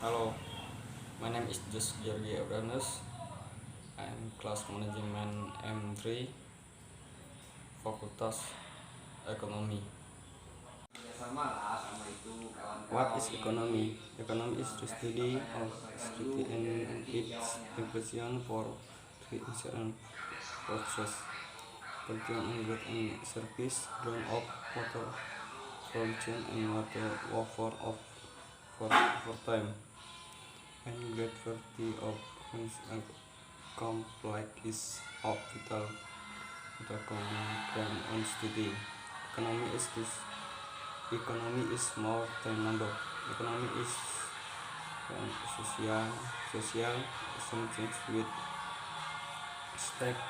Hello, my name is Just Georgi Abranes. I'm class management M3, Fakultas Ekonomi. What is economy? Economy is the study of society and its implication for the inherent process, production and goods and service, ground of water production and water warfare of for time, and great variety of things and complex is of vital concern on study. Economy is this. Economy is more than number. Economy is social something with stake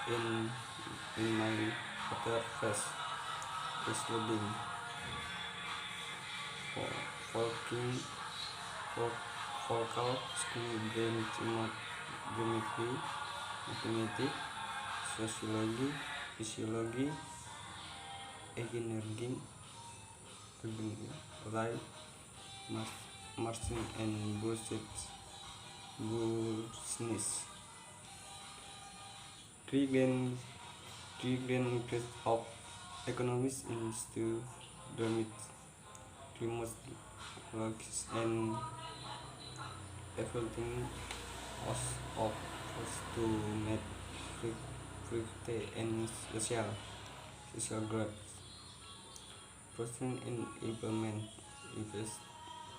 in my other face is living for working for vocal school geometry, mathematics, sociology, physiology, engineering, right, marketing and business. Three grand methods of economics is to remote logics and everything of us to make free and social growth. Person in implement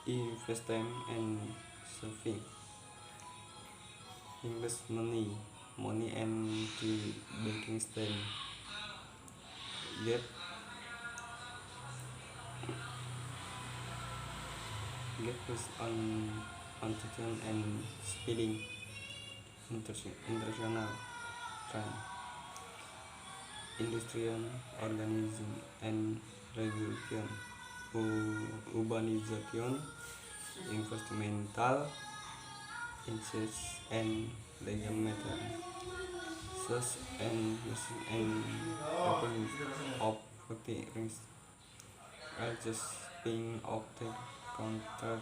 invest time and saving. Invest money and the banking system. Get first on teaching and spelling international trend. Industrial organism and revolution. Urbanization, environmental, incest and legal matter. Source and using and opening of the rings are just being of the counter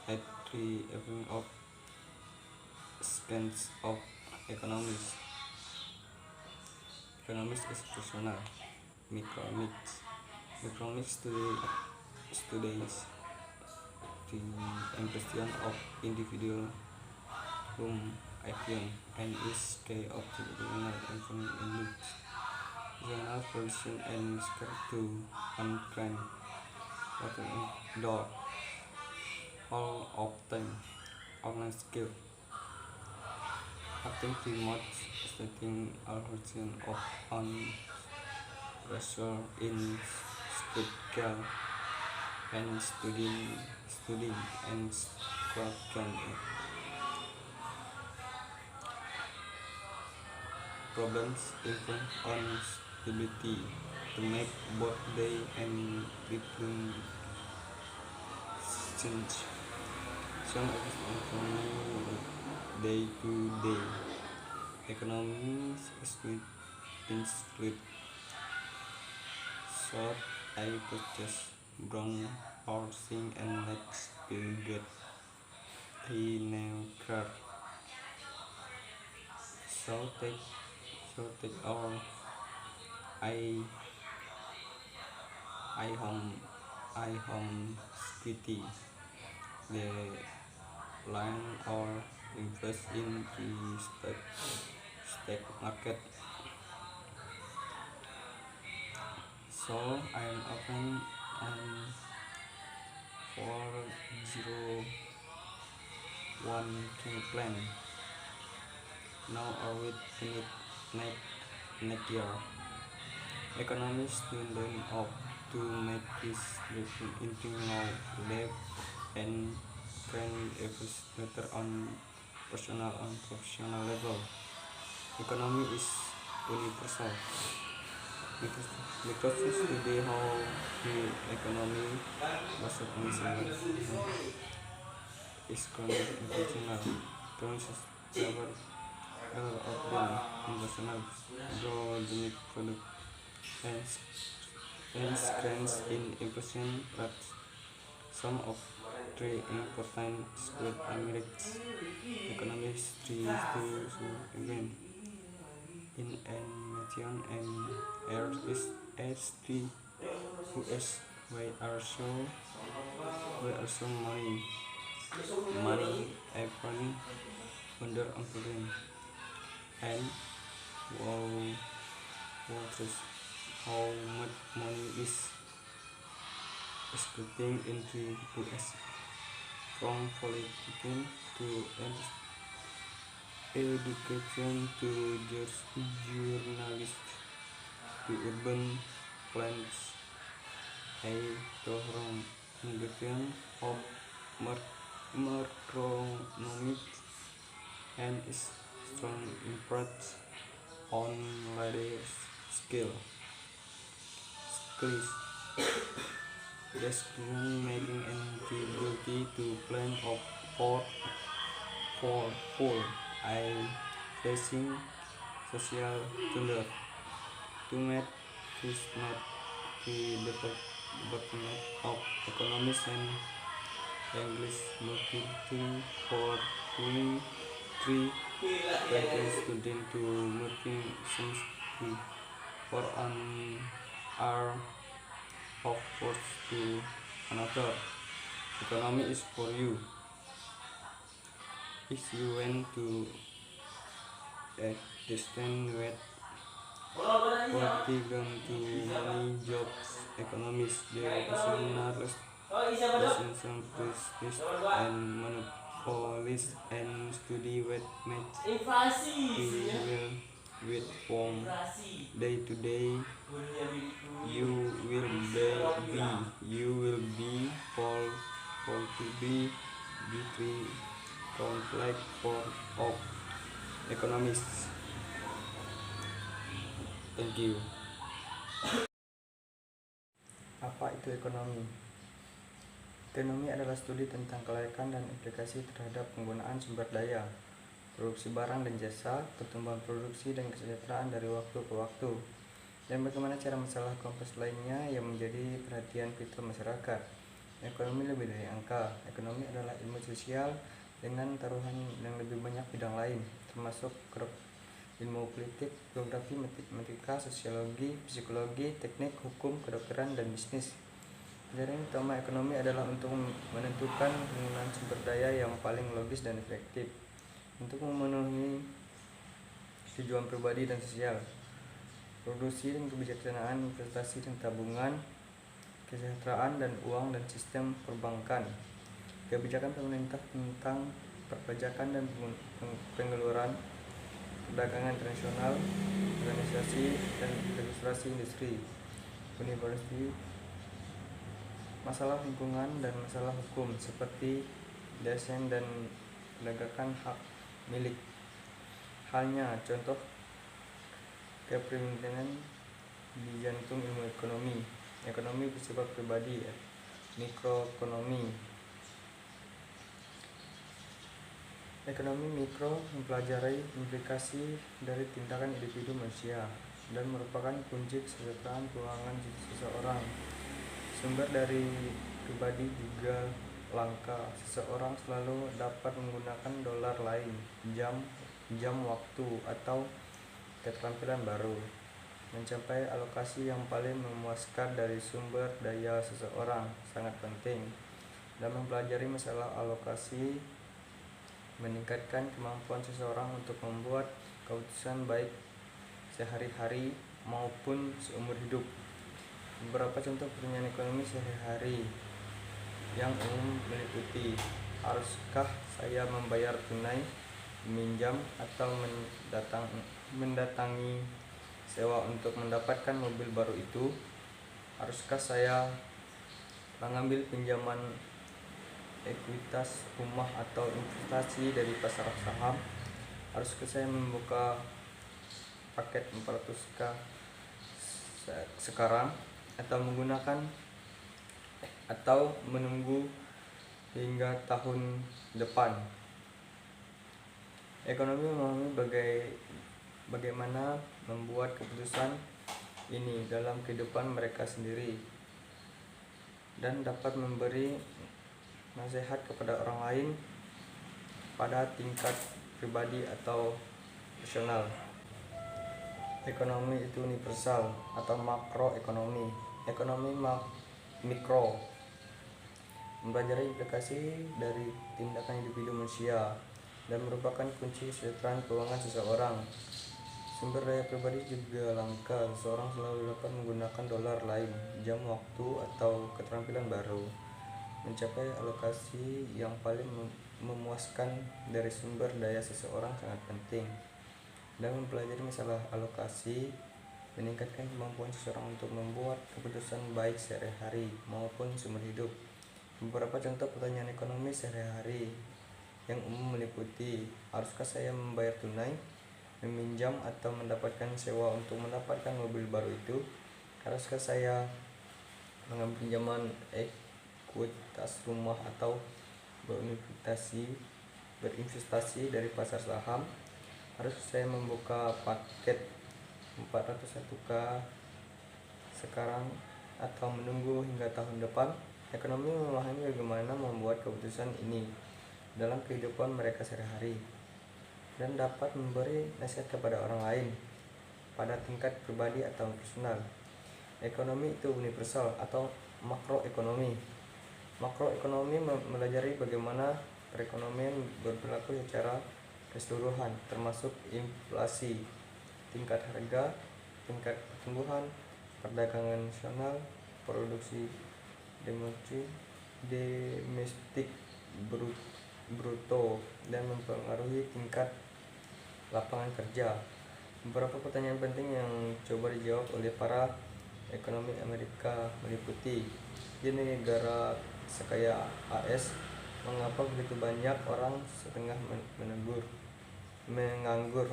at the evening of scans of economics. Economics is personal. Microeconomics. Microeconomics studies the impression of individual whom action and is key of the regional economic regional production and scope to unclaim water indoor all of time online skill acting remote stating origin of on pressure in critical and studying and question problems influence on stability to make both day and between change. Some of economy day to day. Economy is include short I purchase brown housing and let's build get a new car. So take our I home equity the line or invest in the stock market. So I am open and 401k plan. Now I will finish next year. Economists student of to make this into now lab and train better on personal and professional level. Economy is universal. Because today how the economy was is international terms several of them international grow unique product and scans in impression but some of three important school American economics three to event in animation and RSST US were also money upon under important and wow trust how much money is escaping into US from politicians to education to journalists to urban plans. A thorough investigation of macroeconomics and is strong impact on large scale skills, decision making and the ability to plan for I facing social gender to meet this not the Department of Economics and English motivating for 23 students to working semester for an hour of course to another. Economy is for you. If you went to a distant with politician to many jobs, economists, the nationalists, business and monopolists and study with math. You will with from day to day. You will be to be three complex form of economics. Thank you. Apa itu ekonomi? Ekonomi adalah studi tentang kelayakan dan implikasi terhadap penggunaan sumber daya, produksi barang dan jasa, pertumbuhan produksi dan kesejahteraan dari waktu ke waktu, dan bagaimana cara masalah kompleks lainnya yang menjadi perhatian vital masyarakat. Ekonomi lebih dari angka. Ekonomi adalah ilmu sosial dengan taruhan yang lebih banyak bidang lain, termasuk ilmu politik, geografi, matematika, sosiologi, psikologi, teknik, hukum, kedokteran, dan bisnis. Ajaran utama ekonomi adalah untuk menentukan penggunaan sumber daya yang paling logis dan efektif untuk memenuhi tujuan pribadi dan sosial, produksi dan kebijaksanaan, investasi dan tabungan, kesejahteraan dan uang dan sistem perbankan, kebijakan pemerintah tentang perpajakan dan pengeluaran, perdagangan internasional, organisasi dan registrasi industri, universitas, masalah lingkungan dan masalah hukum seperti desain dan penegakan hak milik. Halnya contoh kepemimpinan di jantung ilmu ekonomi. Ekonomi bersifat pribadi, mikroekonomi. Ekonomi mikro mempelajari implikasi dari tindakan individu manusia dan merupakan kunci kesejahteraan keuangan seseorang. Sumber dari pribadi juga langka. Seseorang selalu dapat menggunakan dolar lain, jam waktu, atau keterampilan baru. Mencapai alokasi yang paling memuaskan dari sumber daya seseorang sangat penting. Dan mempelajari masalah alokasi meningkatkan kemampuan seseorang untuk membuat keputusan baik sehari-hari maupun seumur hidup. Beberapa contoh pertanyaan ekonomi sehari-hari yang umum meliputi: haruskah saya membayar tunai, meminjam, atau mendatangi sewa untuk mendapatkan mobil baru itu? Haruskah saya mengambil pinjaman ekuitas rumah atau investasi dari pasar saham? Haruskah saya membuka paket 400k sekarang atau menunggu hingga tahun depan? Ekonomi memahami bagaimana membuat keputusan ini dalam kehidupan mereka sendiri dan dapat memberi nasihat kepada orang lain pada tingkat pribadi atau personal. Ekonomi itu universal atau makroekonomi. Ekonomi mikro mempelajari implikasi dari tindakan individu manusia dan merupakan kunci kesejahteraan keuangan seseorang. Sumber daya pribadi juga langka. Seseorang selalu dapat menggunakan dolar lain, jam waktu, atau keterampilan baru. Mencapai alokasi yang paling memuaskan dari sumber daya seseorang sangat penting. Dan mempelajari masalah alokasi meningkatkan kemampuan seseorang untuk membuat keputusan baik sehari-hari maupun seumur hidup. Beberapa contoh pertanyaan ekonomi sehari-hari yang umum meliputi: haruskah saya membayar tunai, meminjam, atau mendapatkan sewa untuk mendapatkan mobil baru itu? Haruskah saya mengambil pinjaman ekuitas rumah atau berinvestasi dari pasar saham? Harus saya membuka paket 401k sekarang atau menunggu hingga tahun depan? Ekonomi memahami bagaimana membuat keputusan ini dalam kehidupan mereka sehari-hari dan dapat memberi nasihat kepada orang lain pada tingkat pribadi atau personal. Ekonomi itu universal atau makroekonomi. Makroekonomi mempelajari bagaimana perekonomian berperilaku secara keseluruhan, termasuk inflasi, tingkat harga, tingkat pertumbuhan, perdagangan nasional, produksi domestik bruto, dan mempengaruhi tingkat lapangan kerja. Beberapa pertanyaan penting yang coba dijawab oleh para ekonomi Amerika meliputi: di negara sekaya AS, mengapa begitu banyak orang setengah menganggur?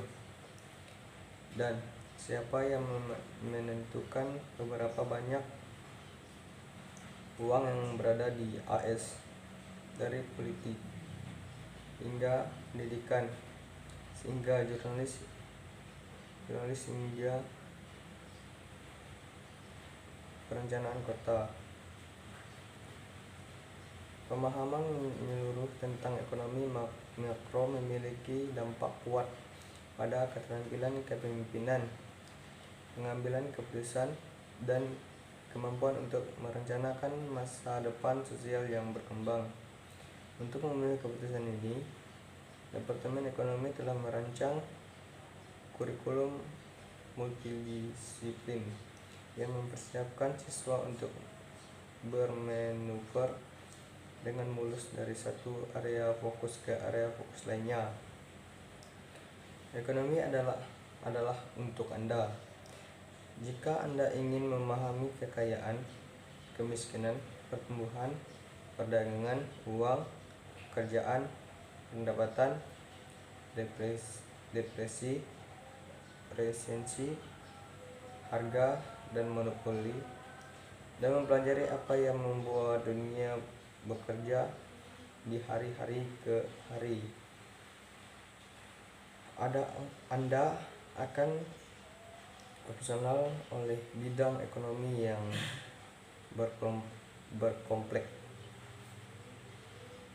Dan siapa yang menentukan beberapa banyak uang yang berada di AS? Dari politik hingga pendidikan, sehingga jurnalis hingga perencanaan kota. Pemahaman menyeluruh tentang ekonomi makro memiliki dampak kuat pada keterampilan kepemimpinan, pengambilan keputusan, dan kemampuan untuk merencanakan masa depan sosial yang berkembang. Untuk memenuhi keputusan ini, Departemen Ekonomi telah merancang kurikulum multidisiplin yang mempersiapkan siswa untuk bermanuver dengan mulus dari satu area fokus ke area fokus lainnya. Ekonomi adalah untuk Anda. Jika Anda ingin memahami kekayaan, kemiskinan, pertumbuhan, perdagangan, uang, pekerjaan, pendapatan, depresi, resesi, harga, dan monopoli, dan mempelajari apa yang membuat dunia bekerja di hari-hari ke hari, Anda akan profesional oleh bidang ekonomi yang berkompleks.